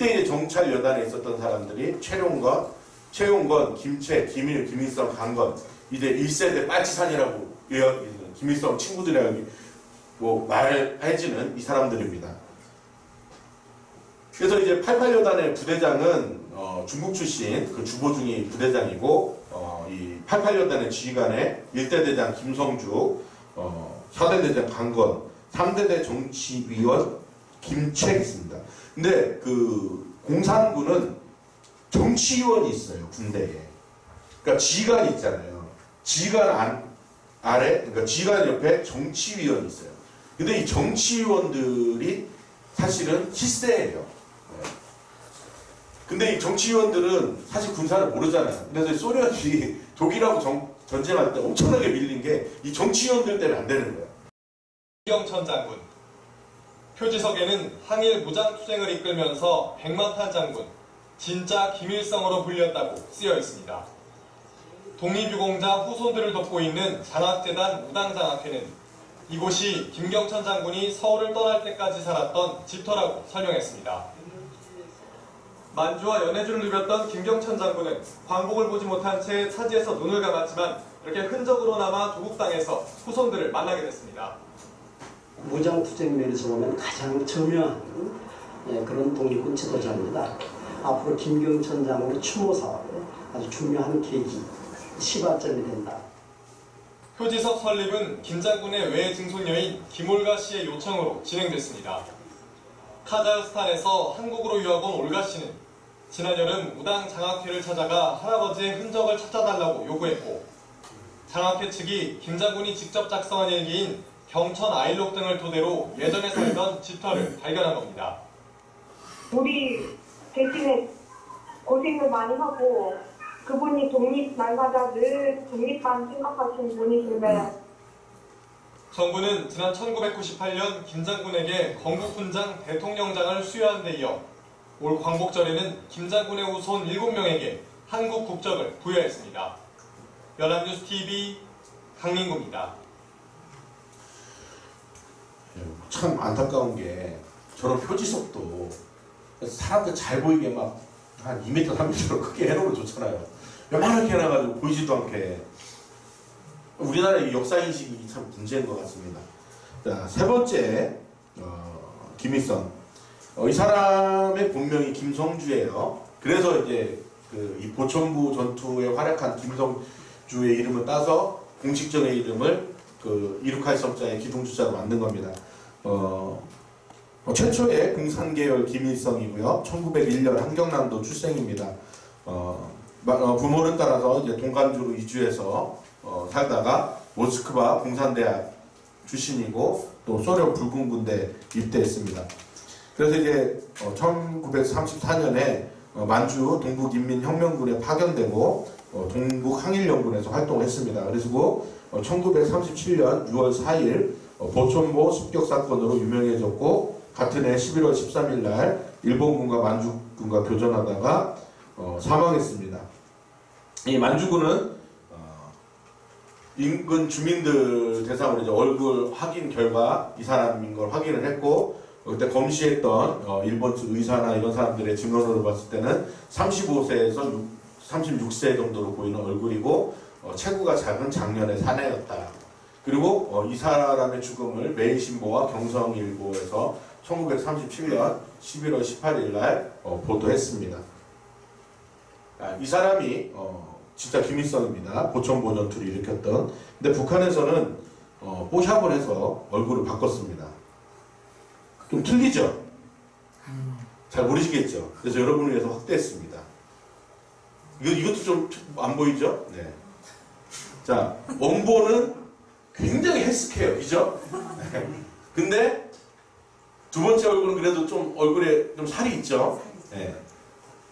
이때 이제 정찰 여단에 있었던 사람들이 최용건, 김채, 김일, 김일성, 강건 이제 1세대 빨치산이라고 김일성 친구들이라고 뭐 말해지는 이 사람들입니다. 그래서 이제 88여단의 부대장은 중국 출신 그 주보중이 부대장이고 이 88여단의 지휘관에 1대 대장 김성주, 4대 대장 강건, 3대대 정치위원 김책 있습니다. 근데 그 공산군은 정치위원이 있어요, 군대에. 그러니까 지휘관이 있잖아요. 지휘관 아래, 그러니까 지휘관 옆에 정치위원이 있어요. 근데 이 정치위원들이 사실은 실세예요. 근데 이 정치위원들은 사실 군사를 모르잖아요. 그래서 소련이 독일하고 전쟁할 때 엄청나게 밀린 게 이 정치위원들 때문에 안 되는 거예요. 김경천 장군. 표지석에는 항일 무장투쟁을 이끌면서 백만탄 장군, 진짜 김일성으로 불렸다고 쓰여 있습니다. 독립유공자 후손들을 돕고 있는 장학재단 무당장학회는 이곳이 김경천 장군이 서울을 떠날 때까지 살았던 집터라고 설명했습니다. 만주와 연해주를 누볐던 김경천 장군은 광복을 보지 못한 채 차지에서 눈을 감았지만 이렇게 흔적으로 남아 조국 땅에서 후손들을 만나게 됐습니다. 무장투쟁 면에서 보면 가장 저명한 그런 독립군 지도자입니다. 앞으로 김경천 장군의 추모 사업에 아주 중요한 계기, 시발점이 된다. 표지석 설립은 김 장군의 외 증손녀인 김올가 씨의 요청으로 진행됐습니다. 카자흐스탄에서 한국으로 유학 온 올가 씨는 지난 여름 무당 장학회를 찾아가 할아버지의 흔적을 찾아달라고 요구했고, 장학회 측이 김 장군이 직접 작성한 일기인 경천 아일록 등을 토대로 예전에 살던 집터를 발견한 겁니다. 우리 대신에 고생을 많이 하고 그분이 독립 날마다 늘 독립만 생각하시는 분이신데, 정부는 지난 1998년 김 장군에게 건국훈장 대통령장을 수여한 데 이어 올 광복절에는 김 장군의 후손 7명에게 한국 국적을 부여했습니다. 연합뉴스TV 강민구입니다. 참 안타까운 게 저런 표지석도 사람들 잘 보이게 막 한 2m, 3m로 크게 해놓으면 좋잖아요. 요만하게 해놔가지고 보이지도 않게. 우리나라의 역사인식이 참 문제인 것 같습니다. 자, 세 번째, 김일성. 이 사람의 본명이 김성주예요. 그래서 이제 이 보천부 전투에 활약한 김성주의 이름을 따서 공식적인 이름을 이륙할성자의 기둥주자로 만든 겁니다. 최초의 공산계열 김일성이고요. 1901년 한경남도 출생입니다. 부모를 따라서 이제 동간주로 이주해서 살다가 모스크바 공산대학 출신이고 또 소련 붉은군대 입대했습니다. 그래서 이제 1934년에 만주 동북인민혁명군에 파견되고 동북항일연군에서 활동을 했습니다. 그리고 1937년 6월 4일 보천보 습격사건으로 유명해졌고, 같은 해 11월 13일 날 일본군과 만주군과 교전하다가 사망했습니다. 이 만주군은 인근 주민들 대상으로 이제 얼굴 확인 결과 이 사람인 걸 확인을 했고, 그때 검시했던 일본 측 의사나 이런 사람들의 증언으로 봤을 때는 35세에서 36세 정도로 보이는 얼굴이고, 체구가 작은 장년의 사내였다. 그리고 이 사람의 죽음을 매일신보와 경성일보에서 1937년 11월 18일 날 보도했습니다. 이 사람이 진짜 김일성입니다. 보천보 전투를 일으켰던. 근데 북한에서는 뽀샵을 해서 얼굴을 바꿨습니다. 좀 틀리죠? 잘 모르시겠죠? 그래서 여러분을 위해서 확대했습니다. 이것도 좀 안 보이죠? 네. 자, 원본은 굉장히 헬스케요. 그죠? 근데 두 번째 얼굴은 그래도 좀 얼굴에 좀 살이 있죠? 네.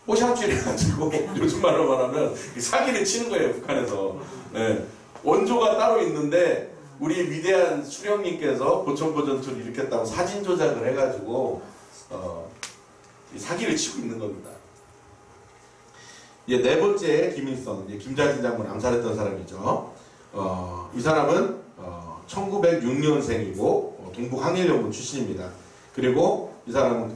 뽀샵질 해가지고 요즘 말로 말하면 사기를 치는 거예요, 북한에서. 네. 원조가 따로 있는데 우리 위대한 수령님께서 보천보 전투를 일으켰다고 사진 조작을 해가지고 사기를 치고 있는 겁니다. 이제 네 번째 김일성, 김자진 장군 암살했던 사람이죠. 이 사람은 1906년생이고 동북항일연군 출신입니다. 그리고 이 사람은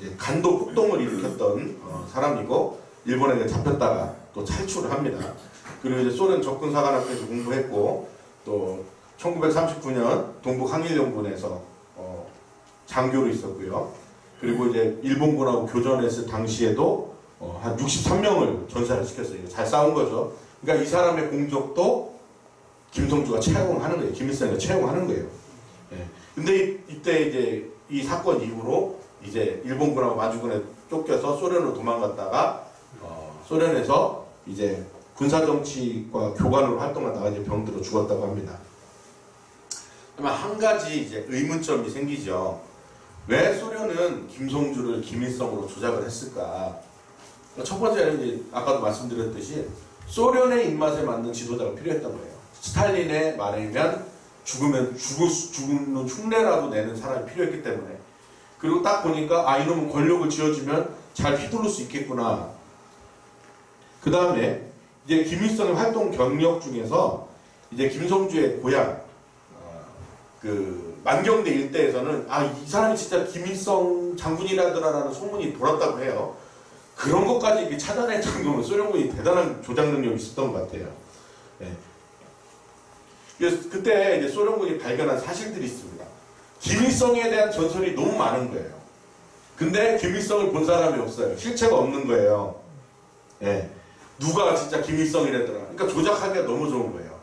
이제 간도 폭동을 일으켰던 사람이고 일본에게 잡혔다가 또 탈출을 합니다. 그리고 이제 소련 접근사관학교에서 공부했고 또 1939년 동북 항일연군에서 장교로 있었고요. 그리고 이제 일본군하고 교전했을 당시에도 한 63명을 전사를 시켰어요. 잘 싸운 거죠. 그러니까 이 사람의 공적도 김성주가 채용하는 거예요. 김일성이가 채용하는 거예요. 예. 근데 이때 이제 이 사건 이후로 이제 일본군하고 만주군에 쫓겨서 소련으로 도망갔다가 소련에서 이제 군사정치과 교관으로 활동하다가 이제 병들어 죽었다고 합니다. 그러면 한 가지 이제 의문점이 생기죠. 왜 소련은 김성주를 김일성으로 조작을 했을까? 첫 번째는 이제 아까도 말씀드렸듯이 소련의 입맛에 맞는 지도자가 필요했던 거예요. 스탈린의 말에 의하면 죽으면 죽는 흉내라도 내는 사람이 필요했기 때문에. 그리고 딱 보니까 이놈은 권력을 쥐어주면 잘 휘두를 수 있겠구나. 그 다음에 이제 김일성의 활동 경력 중에서 이제 김성주의 고향 그 만경대 일대에서는 이 사람이 진짜 김일성 장군이라더라라는 소문이 돌았다고 해요. 그런 것까지 이렇게 찾아낼 정도면 소련군이 대단한 조작 능력이 있었던 것 같아요. 네. 그래서 그때 이제 소련군이 발견한 사실들이 있습니다. 김일성에 대한 전설이 너무 많은 거예요. 근데 김일성을 본 사람이 없어요. 실체가 없는 거예요. 네. 누가 진짜 김일성이라더라. 그러니까 조작하기가 너무 좋은 거예요.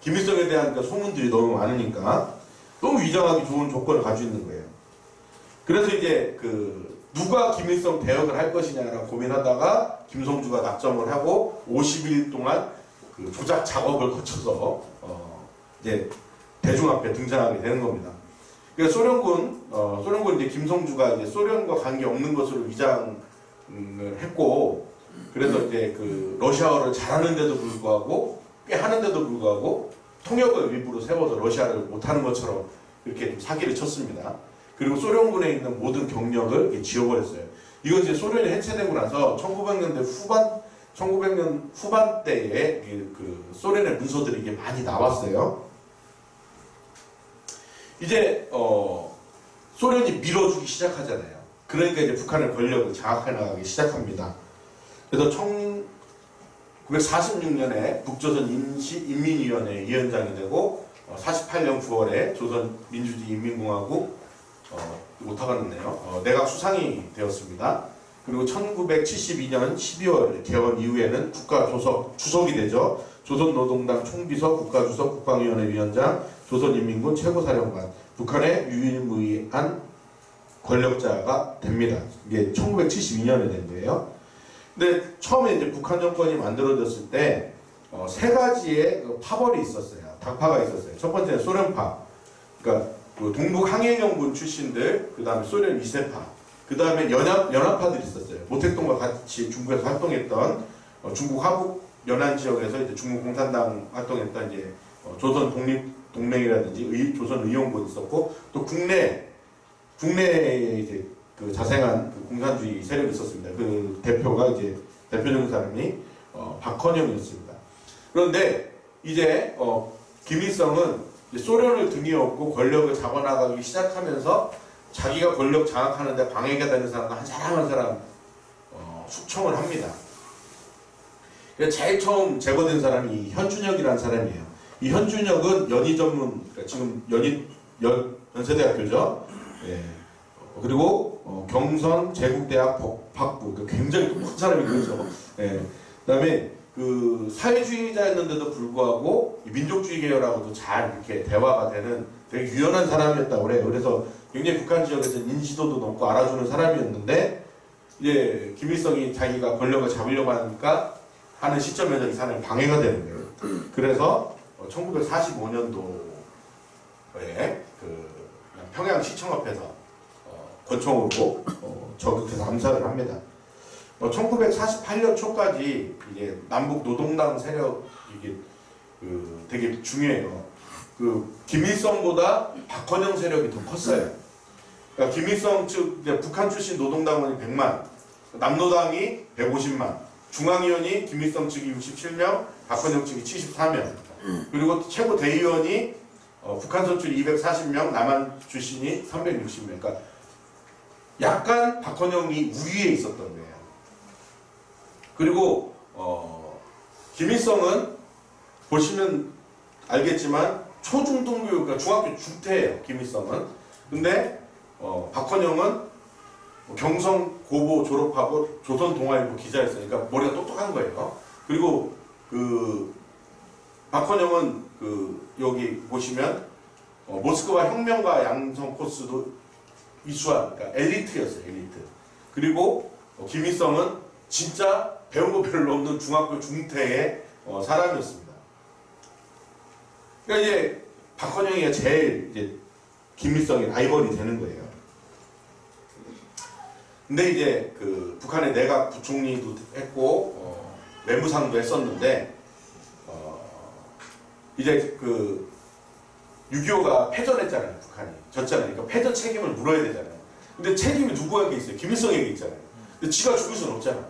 김일성에 대한 소문들이 너무 많으니까 너무 위장하기 좋은 조건을 가지고 있는 거예요. 그래서 이제 누가 김일성 대역을 할 것이냐라고 고민하다가 김성주가 낙점을 하고 50일 동안 그 조작 작업을 거쳐서 이제 대중 앞에 등장하게 되는 겁니다. 그래서 소련군 이제 김성주가 이제 소련과 관계 없는 것으로 위장을 했고, 그래서 이제 러시아어를 잘하는데도 불구하고 꽤 하는데도 불구하고 통역을 일부러 세워서 러시아를 못하는 것처럼 이렇게 좀 사기를 쳤습니다. 그리고 소련군에 있는 모든 경력을 이렇게 지워버렸어요. 이건 이제 소련이 해체되고 나서 1900년대 후반대에 소련의 문서들이 이게 많이 나왔어요. 이제 소련이 밀어주기 시작하잖아요. 그러니까 이제 북한의 권력을 장악해 나가기 시작합니다. 그래서 1946년에 북조선 인민위원회 위원장이 되고 48년 9월에 조선민주주의인민공화국 오타가 내각 수상이 되었습니다. 그리고 1972년 12월 개원 이후에는 주석이 되죠. 조선노동당 총비서, 국가주석, 국방위원회 위원장, 조선인민군 최고사령관, 북한의 유일무이한 권력자가 됩니다. 이게 1972년에 된 거예요. 근데 처음에 이제 북한 정권이 만들어졌을 때 세 가지의 파벌이 있었어요. 당파가 있었어요. 첫 번째는 소련파, 그러니까 동북 항해연군 출신들, 그 다음에 소련 2세파, 그 다음에 연합파들이 있었어요. 모택동과 같이 중국에서 활동했던 중국 하북 연안 지역에서 이제 중국 공산당 활동했던 이제 조선 독립동맹이라든지 조선 의용군이 있었고, 또 국내에 이제 자생한 공산주의 세력이 있었습니다. 그 대표가 이제 대표적인 사람이 박헌영이었습니다. 그런데 이제 김일성은 이제 소련을 등에 업고 권력을 잡아나가기 시작하면서 자기가 권력 장악하는데 방해가 되는 사람과 한 사람 숙청을 합니다. 그래서 제일 처음 제거된 사람이 현준혁이라는 사람이에요. 이 현준혁은 연희 전문, 그러니까 지금 연세대학교죠. 예. 그리고 경선 제국대학 법학부, 굉장히 똑똑한 사람이 그렇죠. 예. 그다음에 사회주의자였는데도 불구하고 민족주의 계열하고도 잘 이렇게 대화가 되는 되게 유연한 사람이었다고 그래요. 그래서 굉장히 북한 지역에서 인지도도 높고 알아주는 사람이었는데, 이제 김일성이 자기가 권력을 잡으려고 하는 시점에서 이 사람이 방해가 되는 거예요. 그래서 1945년도에 평양시청 앞에서 권총으로 저격해서 암살을 합니다. 1948년 초까지 이제 남북 노동당 세력이 되게 중요해요. 김일성보다 박헌영 세력이 더 컸어요. 그러니까 김일성 측 북한 출신 노동당원이 100만, 남노당이 150만, 중앙위원이 김일성 측이 67명, 박헌영 측이 74명, 그리고 최고 대의원이 북한 선출 240명, 남한 출신이 360명. 그러니까 약간 박헌영이 우위에 있었던 거예요. 그리고 김일성은 보시면 알겠지만 초중등교, 그러니까 중학교 중퇴예요. 김일성은. 근데 박헌영은 경성 고보 졸업하고 조선 동아일보 기자였으니까 머리가 똑똑한 거예요. 그리고 박헌영은 여기 보시면 모스크바 혁명가 양성 코스도 이수한, 그러니까 엘리트였어요. 엘리트. 그리고 김일성은 진짜 배운 거 별로 없는 중학교 중퇴의 사람이었습니다. 그러니까 이제 박헌영이가 제일 이제 김일성의 라이벌이 되는 거예요. 근데 이제 북한의 내각 부총리도 했고 외무상도 했었는데 이제 6.25가 패전했잖아요. 북한이 졌잖아요. 그러니까 패전 책임을 물어야 되잖아요. 근데 책임이 누구에게 있어요? 김일성에게 있잖아요. 근데 지가 죽을 수는 없잖아.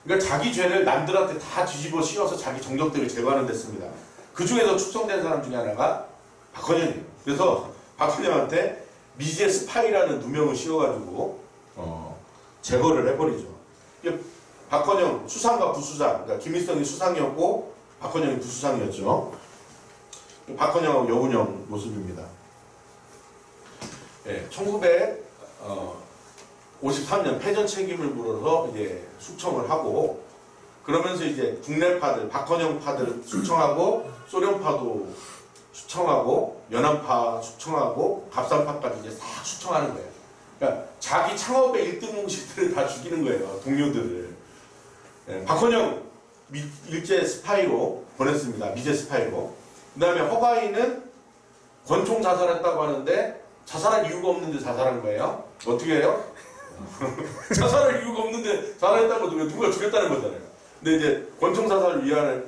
그러니까 자기 죄를 남들한테 다 뒤집어 씌워서 자기 정적들을 제거하는 데습니다. 그 중에서 축성된 사람 중에 하나가 박헌영이에요. 그래서 박헌영한테 미제 스파이라는 누명을 씌워가지고 제거를 해버리죠. 박헌영 수상과 부수상, 그러니까 김일성이 수상이었고 박헌영이 부수상이었죠. 박헌영하고 여운형 모습입니다. 예, 1953년 패전 책임을 물어서 이제 숙청을 하고 그러면서 이제 국내파들, 박헌영파들 숙청하고 소련파도 숙청하고 연합파 숙청하고 갑산파까지 이제 싹 숙청하는 거예요. 그러니까 자기 창업의 1등 공식들을 다 죽이는 거예요. 동료들을. 예, 박헌영 일제 스파이로 보냈습니다. 미제 스파이로. 그 다음에 허가이는 권총 자살했다고 하는데 자살할 이유가 없는데 자살한 거예요. 어떻게 해요? 자살할 이유가 없는데 자살했다고 누가 죽였다는 거잖아요. 근데 이제 권총 자살을 위한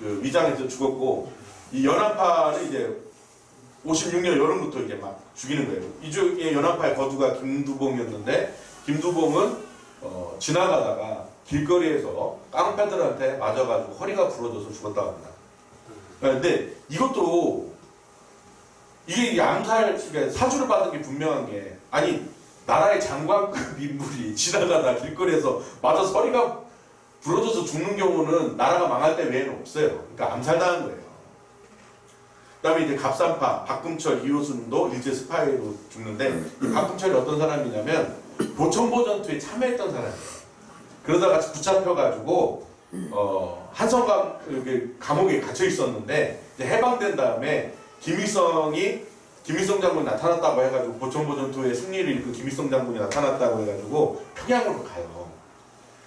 위장해서 죽었고 이 연합파는 이제 56년 여름부터 이제 막 죽이는 거예요. 이 중에 연합파의 거두가 김두봉이었는데 김두봉은 지나가다가 길거리에서 깡패들한테 맞아가지고 허리가 부러져서 죽었다고 합니다. 근데 이것도 이게 암살, 그러니까 사주를 받은 게 분명한 게 아니 나라의 장관급 인물이 지나가다 길거리에서 맞아서 허리가 부러져서 죽는 경우는 나라가 망할 때 외에는 없어요. 그러니까 암살당한 거예요. 그 다음에 이제 갑산파, 박금철, 이호순도 일제 스파이로 죽는데 이 박금철이 어떤 사람이냐면 보천보 전투에 참여했던 사람이에요. 그러다가 붙잡혀가지고 한성 감옥에 갇혀 있었는데 이제 해방된 다음에 김일성 장군이 나타났다고 해가지고 보천보 전투에 승리를 이끈 김일성 장군이 나타났다고 해가지고 평양으로 가요.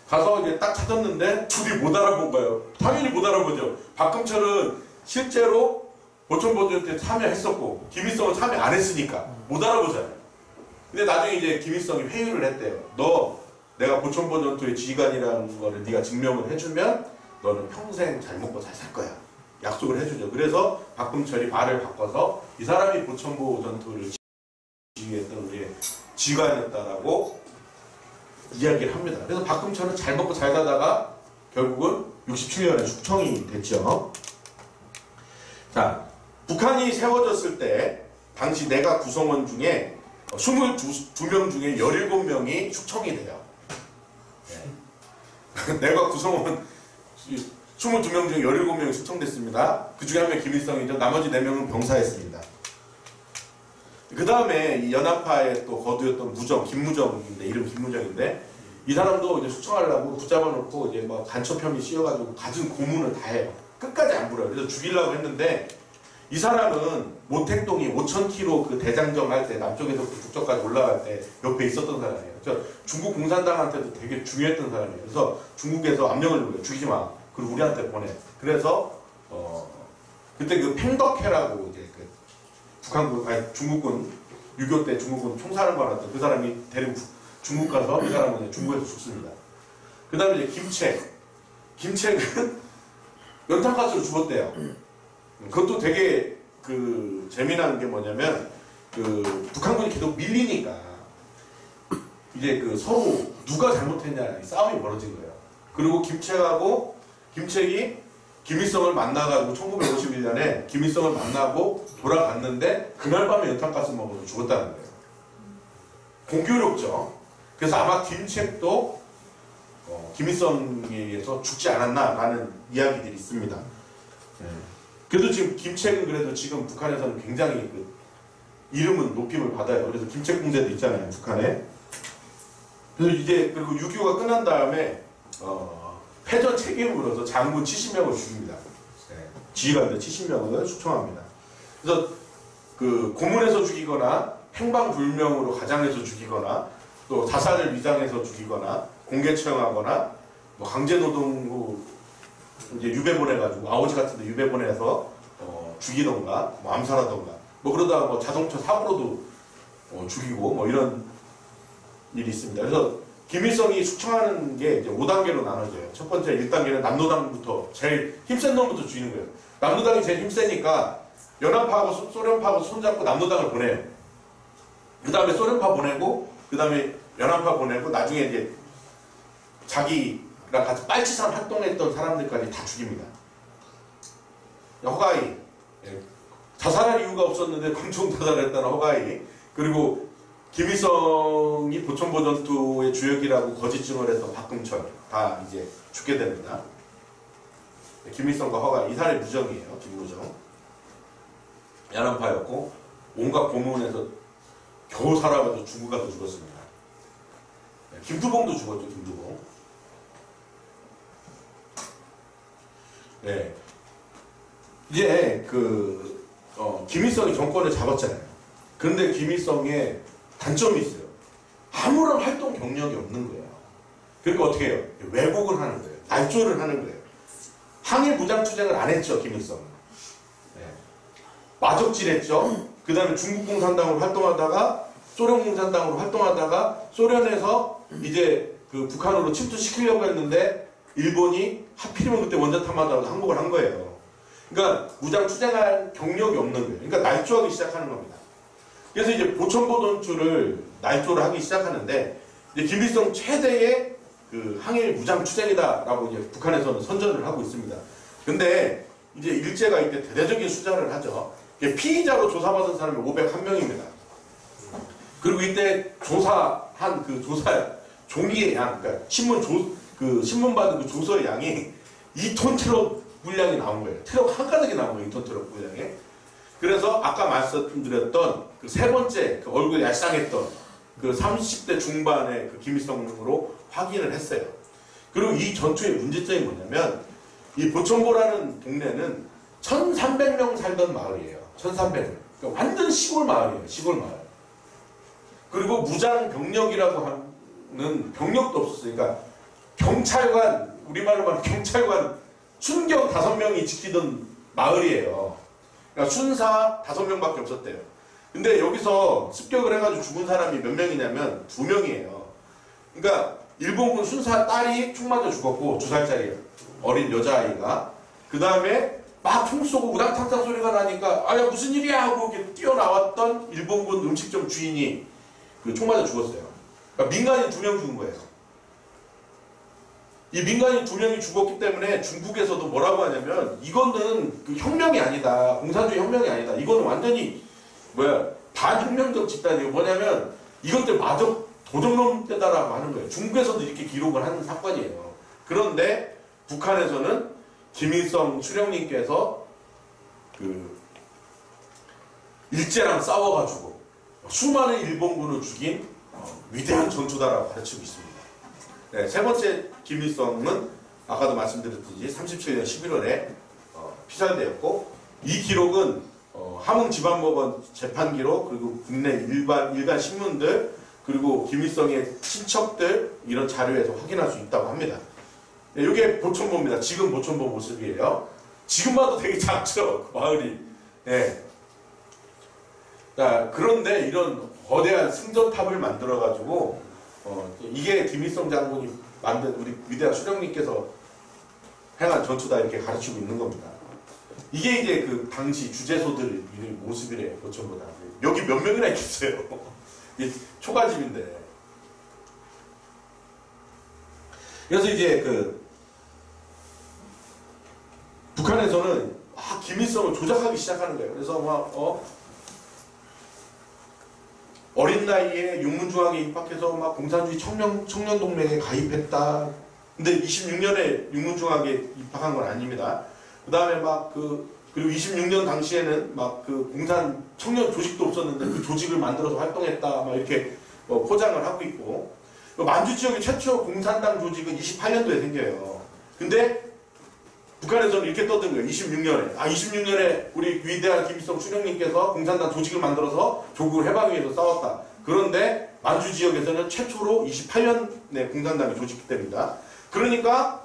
가서 이제 딱 찾았는데 둘이 못 알아본 거예요. 당연히 못 알아보죠. 박금철은 실제로 보천보 전투에 참여했었고 김일성은 참여 안 했으니까 못 알아보잖아요. 근데 나중에 이제 김일성이 회유를 했대요. 너 내가 보천보 전투의 지휘관이라는 거를 네가 증명을 해주면 너는 평생 잘 먹고 잘 살 거야. 약속을 해주죠. 그래서 박금철이 말을 바꿔서 이 사람이 보천보 전투를 지휘했던 우리의 지휘관이었다라고 이야기를 합니다. 그래서 박금철은 잘 먹고 잘 사다가 결국은 67년에 숙청이 됐죠. 자, 북한이 세워졌을 때 당시 내각 구성원 중에 22명 중에 17명이 숙청이 돼요. 네. 내각 구성원 22명 중에 17명이 숙청됐습니다. 그 중에 한 명 김일성이죠. 나머지 4명은 병사였습니다. 그 다음에 이 연합파의 또 거두였던 무정, 김무정인데, 이름 김무정인데, 이 사람도 이제 숙청하려고 붙잡아 놓고 이제 뭐 간첩 혐의 씌워가지고 갖은 고문을 다 해요. 끝까지 안 부려요. 그래서 죽이려고 했는데, 이 사람은 모택동이 5,000km 그 대장정 할 때, 남쪽에서 북쪽까지 올라갈 때 옆에 있었던 사람이에요. 그래서 중국 공산당한테도 되게 중요했던 사람이에요. 그래서 중국에서 압력을 줘요. 죽이지 마. 그리고 우리한테 보내. 그래서 그때 그 팽덕해라고 이제 그 중국군 6.25 때 중국군 총사령관이었던 그 사람이 데리고 중국 가서 그 사람은 이제 중국에서 죽습니다. 그 다음에 이제 김책은 연탄가스로 죽었대요. 그것도 되게 그 재미난 게 뭐냐면 그 북한군이 계속 밀리니까 이제 그 서로 누가 잘못했냐 싸움이 벌어진 거예요. 그리고 김책이 김일성을 만나가지고 1951년에 김일성을 만나고 돌아갔는데 그날 밤에 연탄가스 먹어서 죽었다는 거예요. 공교롭죠. 그래서 아마 김책도 김일성에 의해서 죽지 않았나라는 이야기들이 있습니다. 그래도 지금 김책은 그래도 지금 북한에서는 굉장히 그 이름은 높임을 받아요. 그래서 김책 공대도 있잖아요, 북한에. 그래서 이제 그리고 6.25가 끝난 다음에 패전 책임으로서 장군 70명을 죽입니다. 지휘관들 70명을 숙청합니다. 그래서 그 고문해서 죽이거나 행방불명으로 가장해서 죽이거나 또 자살을 위장해서 죽이거나 공개 처형하거나 뭐 강제노동으로 이제 유배 보내가지고 아오지 같은데 유배 보내서 죽이던가 뭐 암살하던가 뭐 그러다가 뭐 자동차 사고로도 죽이고 뭐 이런 일이 있습니다. 그래서 김일성이 숙청하는 게 이제 5단계로 나눠져요. 첫 번째 1단계는 남로당부터 제일 힘센 놈부터 죽이는 거예요. 남로당이 제일 힘세니까 연합파하고 소련파하고 손잡고 남로당을 보내요. 그 다음에 소련파 보내고 그 다음에 연합파 보내고 나중에 이제 자기랑 같이 빨치산 활동했던 사람들까지 다 죽입니다. 허가이, 자살할 이유가 없었는데 권총 자살했다는 허가이, 그리고 김일성이 보천보 전투의 주역이라고 거짓증을 했던 박금철 다 이제 죽게 됩니다. 김일성과 허가이 이 사람이 무정이에요. 김무정. 연합파였고 온갖 고문에서 겨우 살아가지고 중국 가서 죽었습니다. 김두봉도 죽었죠. 김두봉. 네. 이제 김일성이 정권을 잡았잖아요. 그런데 김일성의 단점이 있어요. 아무런 활동 경력이 없는 거예요. 그러니까 어떻게 해요? 왜곡을 하는 거예요. 날조를 하는 거예요. 항일 무장투쟁을 안 했죠. 김일성은. 네. 마적질했죠. 그 다음에 중국 공산당으로 활동하다가 소련 공산당으로 활동하다가 소련에서 이제 그 북한으로 침투시키려고 했는데 일본이 하필이면 그때 원자탄마다도 항복을 한 거예요. 그러니까 무장 투쟁할 경력이 없는 거예요. 그러니까 날조하기 시작하는 겁니다. 그래서 이제 보천보 전투를 날조를 하기 시작하는데 이제 김일성 최대의 그 항일 무장 투쟁이다라고 이제 북한에서는 선전을 하고 있습니다. 근데 이제 일제가 이때 대대적인 수사를 하죠. 피의자로 조사받은 사람이 501명입니다. 그리고 이때 조사한 그 조사 종이의 양, 그러니까 신문 받은 그 조서의 양이 2톤 트럭 물량이 나온 거예요. 트럭 한 가득이 나온 거예요. 2톤 트럭 물량에. 그래서 아까 말씀드렸던 그 세 번째 그 얼굴 얄쌍했던 그 30대 중반의 그 김일성으로 확인을 했어요. 그리고 이 전투의 문제점이 뭐냐면 이 보천보라는 동네는 1,300명 살던 마을이에요. 1,300명. 그러니까 완전 시골 마을이에요. 시골 마을. 그리고 무장 병력이라고 하는 병력도 없었어요. 그러니까 경찰관, 우리말로 말하면 경찰관 순경 5명이 지키던 마을이에요. 그러니까 순사 5명밖에 없었대요. 근데 여기서 습격을 해가지고 죽은 사람이 몇 명이냐면 2명이에요. 그러니까 일본군 순사 딸이 총 맞아 죽었고 2살짜리 어린 여자아이가. 그 다음에 막 총 쏘고 우당탕탕 소리가 나니까 아야 무슨 일이야 하고 이렇게 뛰어나왔던 일본군 음식점 주인이 그 총 맞아 죽었어요. 그러니까 민간인 2명 죽은 거예요. 이 민간인 2명이 죽었기 때문에 중국에서도 뭐라고 하냐면 이거는 그 혁명이 아니다. 공산주의 혁명이 아니다. 이거는 완전히 반혁명적 집단이에요. 뭐냐면 이것들 마저 도적놈 때다라고 하는 거예요. 중국에서도 이렇게 기록을 하는 사건이에요. 그런데 북한에서는 김일성 수령님께서 그 일제랑 싸워가지고 수많은 일본군을 죽인 위대한 전투다라고 가르치고 있습니다. 네, 세 번째 김일성은 아까도 말씀드렸듯이 37년 11월에 피살되었고 이 기록은 함흥지방법원 재판 기록 그리고 국내 일간 신문들 그리고 김일성의 친척들 이런 자료에서 확인할 수 있다고 합니다. 네, 이게 보천보입니다. 지금 보천보 모습이에요. 지금 봐도 되게 작죠. 그 마을이. 네. 자, 그런데 이런 거대한 승전탑을 만들어가지고 이게 김일성 장군이 만든 우리 위대한 수령님께서 행한 전투다 이렇게 가르치고 있는 겁니다. 이게 이제 그 당시 주재소들 모습이래요. 보천보다. 여기 몇 명이나 있겠어요. 이게 초가집인데. 그래서 이제 그 북한에서는 김일성을 조작하기 시작하는 거예요. 그래서 막 어린 나이에 육문중학에 입학해서 막 공산주의 청년동맹에 가입했다. 근데 26년에 육문중학에 입학한 건 아닙니다. 그 다음에 그리고 26년 당시에는 막 그 공산 청년 조직도 없었는데 그 조직을 만들어서 활동했다. 막 이렇게 포장을 하고 있고. 만주 지역의 최초 공산당 조직은 28년도에 생겨요. 근데 북한에서는 이렇게 떠든 거예요. 26년에. 26년에 우리 위대한 김일성 수령님께서 공산당 조직을 만들어서 조국을 해방하기 위해서 싸웠다. 그런데 만주 지역에서는 최초로 28년에 공산당이 조직됩니다. 그러니까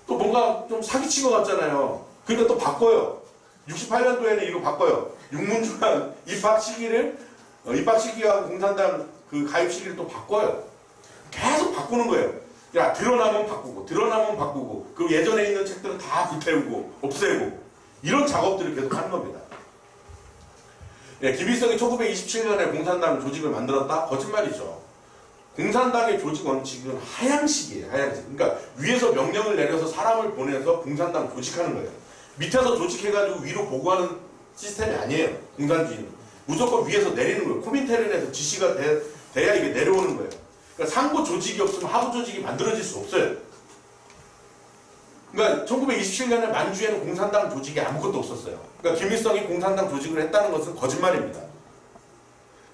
또 뭔가 좀 사기친 것 같잖아요. 그러니까 또 바꿔요. 68년도에는 이거 바꿔요. 육문중학 입학 시기와 공산당 그 가입 시기를 또 바꿔요. 계속 바꾸는 거예요. 야, 드러나면 바꾸고, 드러나면 바꾸고, 그리고 예전에 있는 책들은 다 불태우고, 없애고, 이런 작업들을 계속 하는 겁니다. 예, 김일성이 1927년에 공산당 조직을 만들었다? 거짓말이죠. 공산당의 조직 원칙은 하향식이에요, 하향식. 그러니까 위에서 명령을 내려서 사람을 보내서 공산당 조직하는 거예요. 밑에서 조직해가지고 위로 보고하는 시스템이 아니에요, 공산주의는. 무조건 위에서 내리는 거예요. 코민테른에서 지시가 돼야 이게 내려오는 거예요. 그러니까 상부 조직이 없으면 하부 조직이 만들어질 수 없어요. 그러니까 1927년에 만주에는 공산당 조직이 아무것도 없었어요. 그러니까 김일성이 공산당 조직을 했다는 것은 거짓말입니다.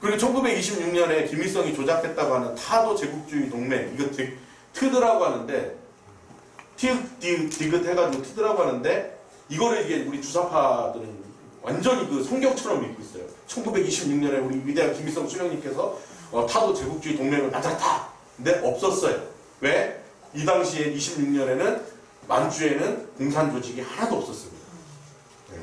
그리고 1926년에 김일성이 조작했다고 하는 타도 제국주의 동맹, 이거 트드라고 하는데, 디귿 해가지고 트드라고 하는데, 이거를 이게 우리 주사파들은 완전히 그 성경처럼 믿고 있어요. 1926년에 우리 위대한 김일성 수령님께서 타도 제국주의 동맹을 만들었다. 근데 없었어요. 왜? 이 당시에 26년에는 만주에는 공산 조직이 하나도 없었습니다. 네.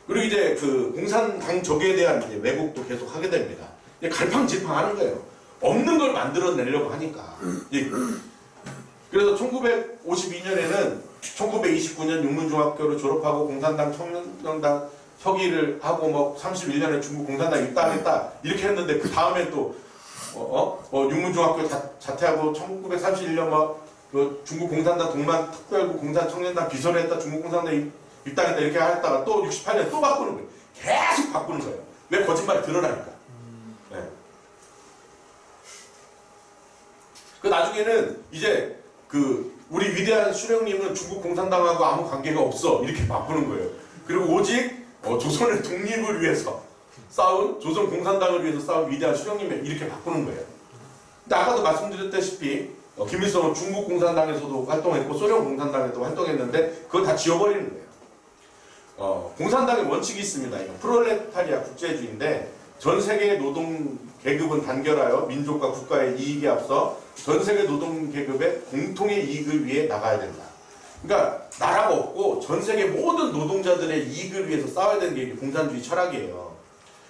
그리고 이제 그 공산당 적에 대한 이제 왜곡도 계속 하게 됩니다. 갈팡질팡 하는 거예요. 없는 걸 만들어내려고 하니까. 그래서 1952년에는 1929년 육문중학교를 졸업하고 공산당 청년당 서기를 하고 뭐 31년에 중국 공산당 입당했다 이렇게 했는데 그 다음에 또 육문중학교 자퇴하고 1931년 그 중국 공산당 동만 특별부 공산 청년단 비서를 했다 중국 공산당 입당했다 이렇게 했다가 또 68년 또 바꾸는 거예요. 계속 바꾸는 거예요. 왜 거짓말이 드러나니까. 네. 그 나중에는 이제 우리 위대한 수령님은 중국 공산당하고 아무 관계가 없어 이렇게 바꾸는 거예요. 그리고 오직 조선의 독립을 위해서 싸운 조선 공산당을 위해서 싸운 위대한 수령님을 이렇게 바꾸는 거예요. 근데 아까도 말씀드렸다시피 김일성은 중국 공산당에서도 활동했고 소련 공산당에도 활동했는데 그걸 다 지워버리는 거예요. 공산당의 원칙이 있습니다. 이건 프롤레타리아 국제주의인데 전 세계 노동 계급은 단결하여 민족과 국가의 이익에 앞서 전 세계 노동 계급의 공통의 이익을 위해 나가야 된다. 그러니까 나라가 없고 전 세계 모든 노동자들의 이익을 위해서 싸워야 되는 게 공산주의 철학이에요.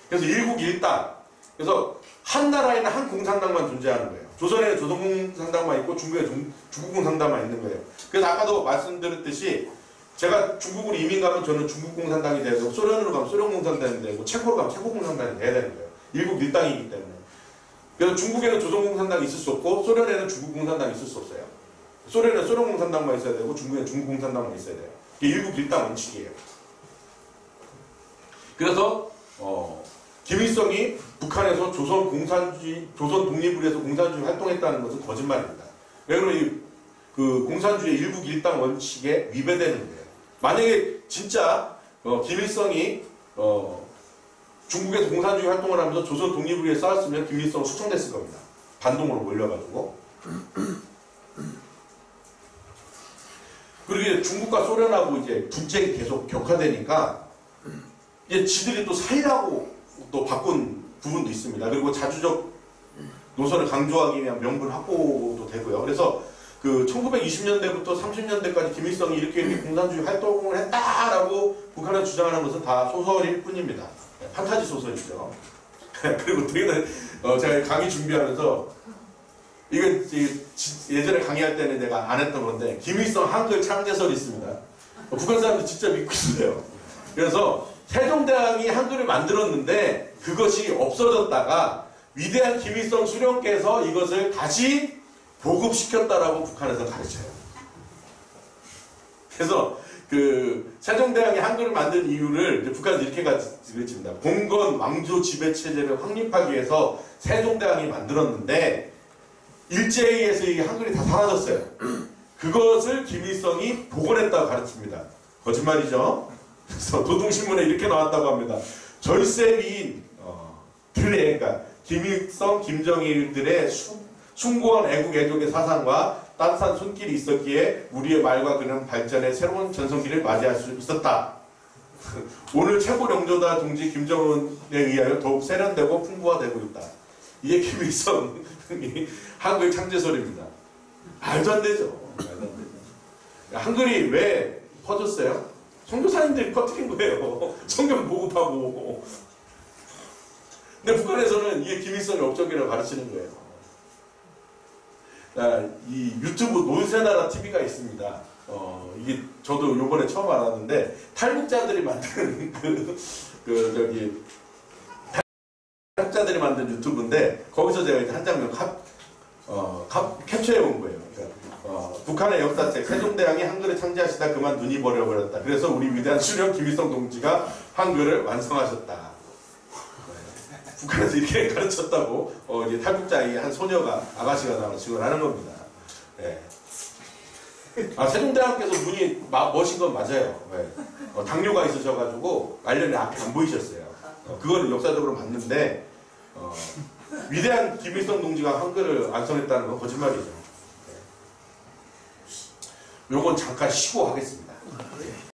그래서 일국일당. 그래서 한 나라에는 한 공산당만 존재하는 거예요. 조선에는 조선공산당만 있고 중국에는 중국공산당만 있는 거예요. 그래서 아까도 말씀드렸듯이 제가 중국으로 이민 가면 저는 중국공산당이 돼야 되고 소련으로 가면 소련공산당이 되고 체코로 가면 체코공산당이 돼야 되는 거예요. 일국일당이기 때문에. 그래서 중국에는 조선공산당이 있을 수 없고 소련에는 중국공산당이 있을 수 없어요. 소련은 소련공산당만 있어야 되고 중국에는 중국공산당만 있어야 돼요. 이게 일국일당 원칙이에요. 그래서 김일성이 북한에서 조선 독립을 위해서 공산주의 활동했다는 것은 거짓말입니다. 왜냐하면 그 공산주의 일국일당 원칙에 위배되는 거예요. 만약에 진짜 김일성이 중국에서 공산주의 활동을 하면서 조선 독립을 위해 싸웠으면 김일성은 수청됐을 겁니다. 반동으로 몰려가지고. 그리고 이제 중국과 소련하고 이제 분쟁이 계속 격화되니까 이제 지들이 또 사이라고 또 바꾼 부분도 있습니다. 그리고 자주적 노선을 강조하기 위한 명분 확보도 되고요. 그래서 그 1920년대부터 30년대까지 김일성이 이렇게 공산주의 활동을 했다라고 북한에서 주장하는 것은 다 소설일 뿐입니다. 판타지 소설이죠. 그리고 제가 강의 준비하면서 이건 예전에 강의할 때는 내가 안 했던 건데 김일성 한글 창제설이 있습니다. 북한 사람들 진짜 믿고 있어요. 그래서 세종대왕이 한글을 만들었는데 그것이 없어졌다가 위대한 김일성 수령께서 이것을 다시 보급시켰다라고 북한에서 가르쳐요. 그래서 그 세종대왕이 한글을 만든 이유를 이제 북한에서 이렇게 가르칩니다. 봉건 왕조 지배 체제를 확립하기 위해서 세종대왕이 만들었는데 일제에 의해서 이 한글이 다 사라졌어요. 그것을 김일성이 복원했다고 가르칩니다. 거짓말이죠. 그래서 도동신문에 이렇게 나왔다고 합니다. 절세미인 그러니까 김일성, 김정일들의 숭고한 애국 애족의 사상과 따뜻한 손길이 있었기에 우리의 말과 그는 발전의 새로운 전성기를 맞이할 수 있었다. 오늘 최고領袖다 동지 김정은에 의하여 더욱 세련되고 풍부화되고 있다. 이게 김일성이 한글 창제설입니다. 말도 안 되죠. 말도 안 되죠. 한글이 왜 퍼졌어요? 선교사님들이 퍼뜨린 거예요. 성경 보급하고. 근데 북한에서는 이게 김일성의 업적이라고 가르치는 거예요. 이 유튜브 논새나라 TV가 있습니다. 이게 저도 요번에 처음 알았는데 탈북자들이 만든 탈북자들이 만든 유튜브인데 거기서 제가 이제 한 장면 캡처해 온 거예요. 그러니까, 북한의 역사책 세종대왕이 한글을 창제하시다 그만 눈이 버려버렸다. 그래서 우리 위대한 수령 김일성 동지가 한글을 완성하셨다. 북한에서 이렇게 가르쳤다고 이제 탈북자의 한 소녀가 아가씨가 나와 증언하는 겁니다. 네. 세종대왕께서 눈이 멋인 건 맞아요. 네. 당뇨가 있으셔가지고 말년에 앞이 안 보이셨어요. 그거는 역사적으로 맞는데 위대한 김일성 동지가 한글을 완성했다는 건 거짓말이죠. 네. 요건 잠깐 쉬고 하겠습니다.